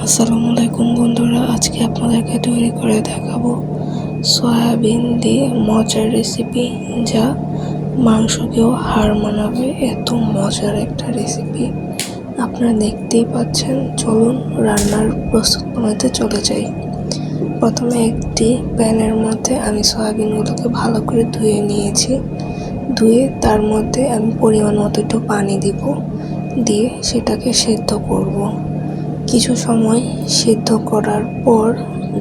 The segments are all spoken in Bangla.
আসসালামু আলাইকুম বন্ধুরা, আজকে আপনাদেরকে তৈরি করে দেখাবো সয়াবিন দিয়ে মজার রেসিপি, যা মাংসকেও হার মানাবে। এত মজার একটা রেসিপি আপনারা দেখতেই পাচ্ছেন। চলুন রান্নার প্রস্তুত প্রণালীতে চলে যাই। প্রথমে একটি প্যানের মধ্যে আমি সয়াবিনগুলোকে ভালো করে ধুয়ে নিয়েছি। ধুয়ে তার মধ্যে আমি পরিমাণ মতো একটু পানি দিব, দিয়ে সেটাকে সেদ্ধ করব। কিছু সময় সিদ্ধ করার পর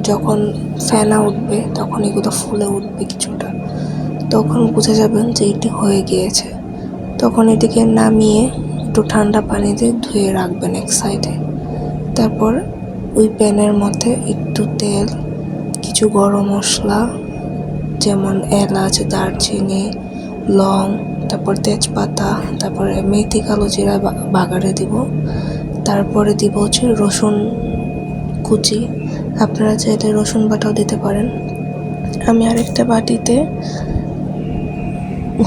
যখন ফেনা উঠবে, তখন এগুলো ফুলে উঠবে কিছুটা, তখন বুঝে যাবেন যে এটি হয়ে গিয়েছে। তখন এটিকে নামিয়ে একটু ঠান্ডা পানিতে ধুয়ে রাখবেন এক সাইডে। তারপর ওই প্যানের মধ্যে একটু তেল, কিছু গরম মশলা যেমন এলাচ, দারচিনি, লং, তারপর তেজপাতা, তারপরে মেথি, কালো জিরা বাগারে দিব। তারপরে দিব হচ্ছে রসুন কুচি, আপনারা চাইলে রসুন বাটাও দিতে পারেন। আমি আরেকটা বাটিতে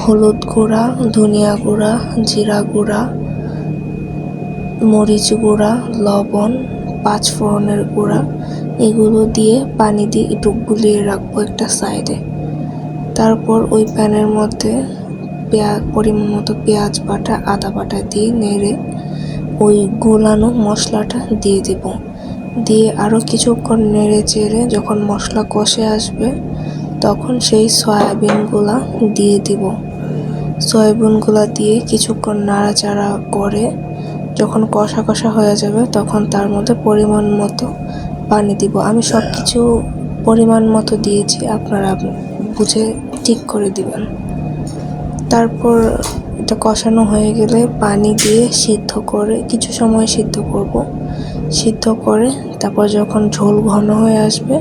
হলুদ গুঁড়া, ধনিয়া গুঁড়া, জিরা গুঁড়া, মরিচ গুঁড়া, লবণ, পাঁচফোড়নের গুঁড়া, এগুলো দিয়ে পানি দিয়ে একটু গুলিয়ে রাখবো একটা সাইডে। তারপর ওই প্যানের মধ্যে পরিমাণ মতো পেঁয়াজ বাটা, আদা বাটা দিয়ে নেড়ে ওই গোলানো মশলাটা দিয়ে দিব। দিয়ে আরও কিছুক্ষণ নেড়ে চেড়ে যখন মশলা কষে আসবে, তখন সেই সয়াবিনগুলা দিয়ে দিব। সয়াবিনগুলা দিয়ে কিছুক্ষণ নাড়াচাড়া করে যখন কষা কষা হয়ে যাবে, তখন তার মধ্যে পরিমাণ মতো পানি দিব। আমি সব কিছু পরিমাণ মতো দিয়েছি, আপনারা বুঝে ঠিক করে দিবেন। তারপর এটা কষানো হয়ে গেলে পানি দিয়ে সিদ্ধ করে কিছু সময় সিদ্ধ করব। সিদ্ধ করে তারপর যখন ঝোল ঘন হয়ে আসবে,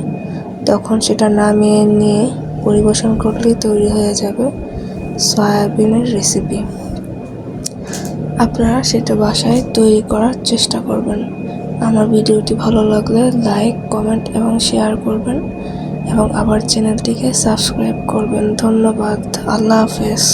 তখন সেটা নামিয়ে নিয়ে পরিবেশন করলেই তৈরি হয়ে যাবে সয়াবিনের রেসিপি। আপনারা সেটা বাসায় তৈরি করার চেষ্টা করবেন। আমার ভিডিওটি ভালো লাগলে লাইক, কমেন্ট এবং শেয়ার করবেন, এবং আবার চ্যানেলটিকে সাবস্ক্রাইব করবেন। ধন্যবাদ। আল্লাহ হাফেজ।